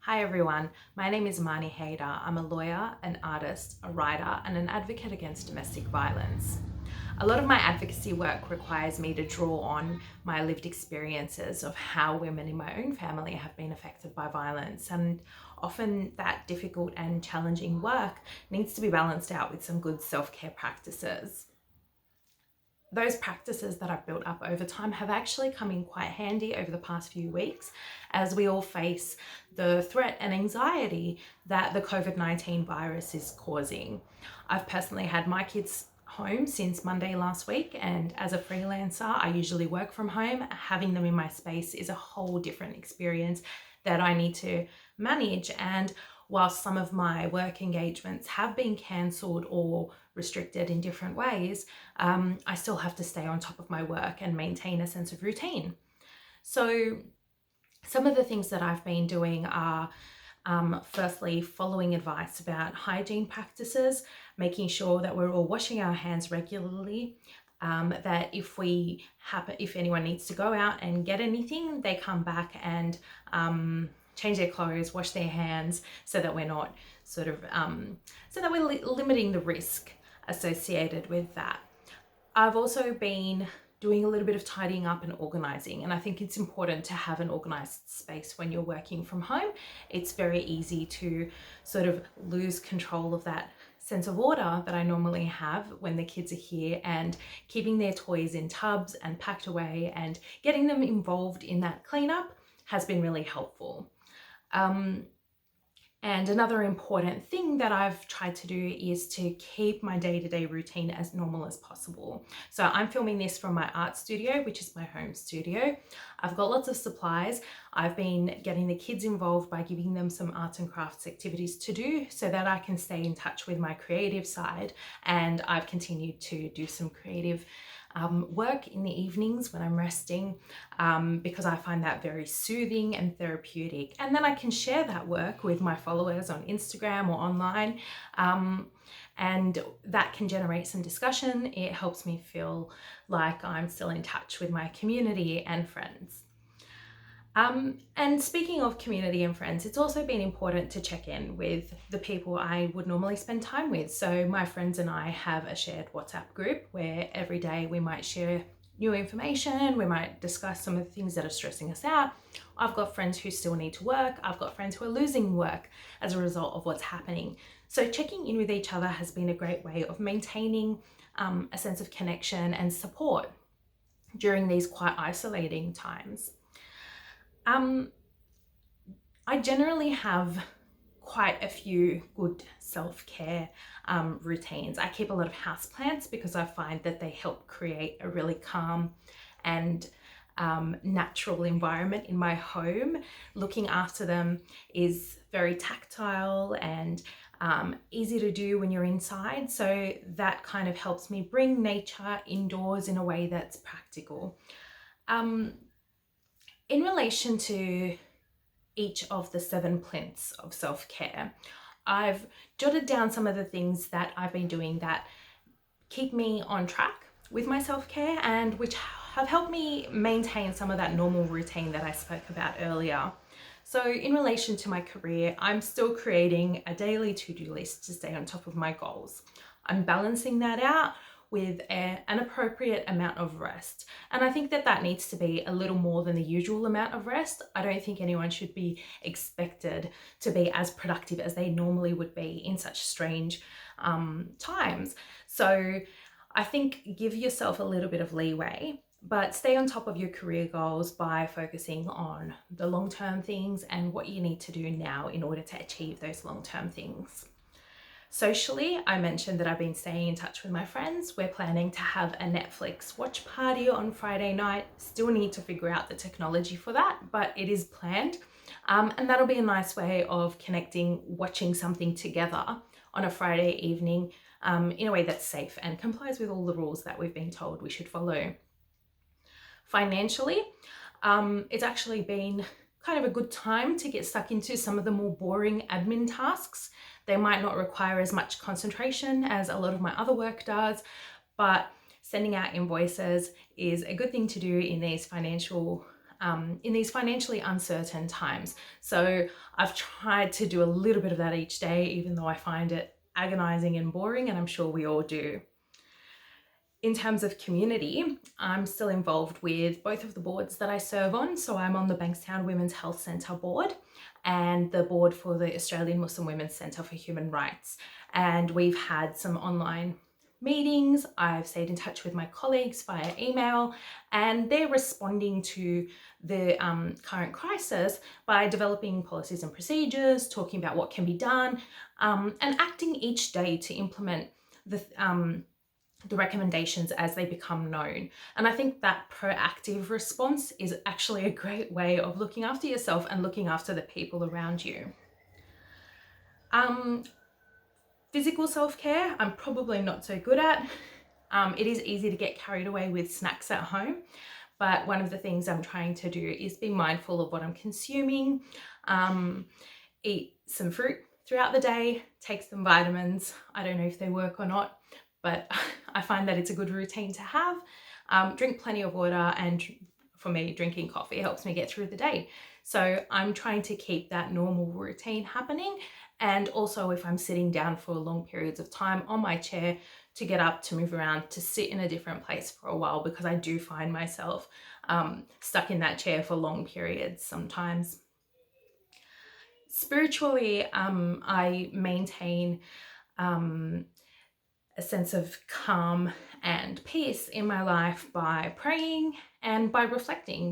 Hi everyone, my name is Amani Haydar. I'm a lawyer, an artist, a writer, and an advocate against domestic violence. A lot of my advocacy work requires me to draw on my lived experiences of how women in my own family have been affected by violence, and often that difficult and challenging work needs to be balanced out with some good self-care practices. Those practices that I've built up over time have actually come in quite handy over the past few weeks as we all face the threat and anxiety that the COVID-19 virus is causing. I've personally had my kids home since Monday last week, and as a freelancer, I usually work from home. Having them in my space is a whole different experience that I need to manage. And while some of my work engagements have been cancelled or restricted in different ways, I still have to stay on top of my work and maintain a sense of routine. So some of the things that I've been doing are firstly, following advice about hygiene practices, making sure that we're all washing our hands regularly, that if anyone needs to go out and get anything, they come back and change their clothes, wash their hands, so that we're not limiting the risk associated with that. I've also been doing a little bit of tidying up and organizing, and I think it's important to have an organized space when you're working from home. It's very easy to sort of lose control of that sense of order that I normally have when the kids are here, and keeping their toys in tubs and packed away and getting them involved in that cleanup has been really helpful. And another important thing that I've tried to do is to keep my day-to-day routine as normal as possible. So I'm filming this from my art studio, which is my home studio. I've got lots of supplies. I've been getting the kids involved by giving them some arts and crafts activities to do so that I can stay in touch with my creative side. And I've continued to do some creative work in the evenings when I'm resting, because I find that very soothing and therapeutic. And then I can share that work with my followers on Instagram or online, and that can generate some discussion. It helps me feel like I'm still in touch with my community and friends. And speaking of community and friends, it's also been important to check in with the people I would normally spend time with. So my friends and I have a shared WhatsApp group where every day we might share new information, we might discuss some of the things that are stressing us out. I've got friends who still need to work, I've got friends who are losing work as a result of what's happening. So checking in with each other has been a great way of maintaining a sense of connection and support during these quite isolating times. I generally have quite a few good self-care routines. I keep a lot of houseplants because I find that they help create a really calm and natural environment in my home. Looking after them is very tactile and easy to do when you're inside. So that kind of helps me bring nature indoors in a way that's practical. In relation to each of the 7 plinths of self-care, I've jotted down some of the things that I've been doing that keep me on track with my self-care and which have helped me maintain some of that normal routine that I spoke about earlier. So in relation to my career, I'm still creating a daily to-do list to stay on top of my goals. I'm balancing that out with an appropriate amount of rest. And I think that that needs to be a little more than the usual amount of rest. I don't think anyone should be expected to be as productive as they normally would be in such strange times. So I think give yourself a little bit of leeway, but stay on top of your career goals by focusing on the long-term things and what you need to do now in order to achieve those long-term things. Socially, I mentioned that I've been staying in touch with my friends. We're planning to have a Netflix watch party on Friday night. Still need to figure out the technology for that, but it is planned. And that'll be a nice way of connecting, watching something together on a Friday evening in a way that's safe and complies with all the rules that we've been told we should follow. Financially, it's actually been kind of a good time to get stuck into some of the more boring admin tasks. They might not require as much concentration as a lot of my other work does, but sending out invoices is a good thing to do in these financial in these financially uncertain times. So I've tried to do a little bit of that each day, even though I find it agonizing and boring, and I'm sure we all do. In terms of community, I'm still involved with both of the boards that I serve on. So I'm on the Bankstown Women's Health Centre board and the board for the Australian Muslim Women's Centre for Human Rights. And we've had some online meetings. I've stayed in touch with my colleagues via email, and they're responding to the current crisis by developing policies and procedures, talking about what can be done, and acting each day to implement the recommendations as they become known. And I think that proactive response is actually a great way of looking after yourself and looking after the people around you. Physical self-care, I'm probably not so good at. It is easy to get carried away with snacks at home, but one of the things I'm trying to do is be mindful of what I'm consuming, eat some fruit throughout the day, take some vitamins. I don't know if they work or not, but I find that it's a good routine to have. Drink plenty of water, and for me, drinking coffee helps me get through the day. So I'm trying to keep that normal routine happening. And also, if I'm sitting down for long periods of time on my chair, to get up, to move around, to sit in a different place for a while, because I do find myself stuck in that chair for long periods sometimes. Spiritually, I maintain a sense of calm and peace in my life by praying and by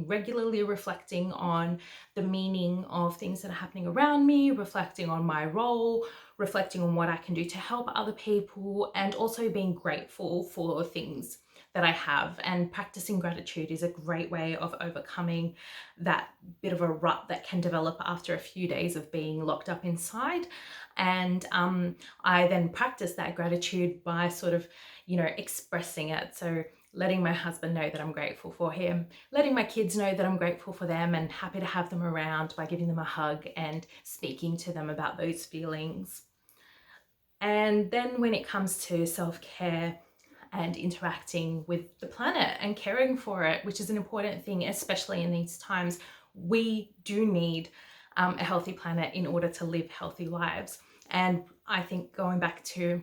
regularly reflecting on the meaning of things that are happening around me, reflecting on my role, reflecting on what I can do to help other people, and also being grateful for things that I have. And practicing gratitude is a great way of overcoming that bit of a rut that can develop after a few days of being locked up inside. And I then practice that gratitude by sort of, expressing it. So letting my husband know that I'm grateful for him, letting my kids know that I'm grateful for them and happy to have them around by giving them a hug and speaking to them about those feelings. And then when it comes to self-care and interacting with the planet and caring for it, which is an important thing, especially in these times, we do need a healthy planet in order to live healthy lives. And I think, going back to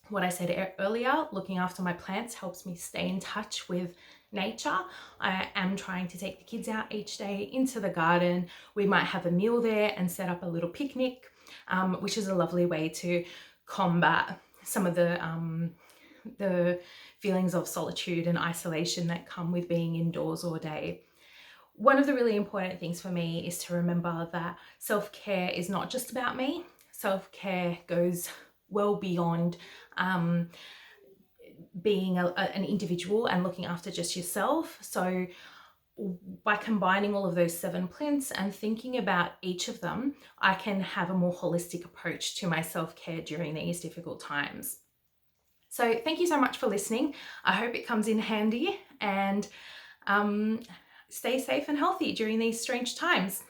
what I said earlier, looking after my plants helps me stay in touch with nature. I am trying to take the kids out each day into the garden. We might have a meal there and set up a little picnic, which is a lovely way to combat some of the feelings of solitude and isolation that come with being indoors all day. One of the really important things for me is to remember that self-care is not just about me. Self-care goes well beyond being an individual and looking after just yourself. So by combining all of those 7 plinths and thinking about each of them, I can have a more holistic approach to my self-care during these difficult times. So thank you so much for listening. I hope it comes in handy, and stay safe and healthy during these strange times.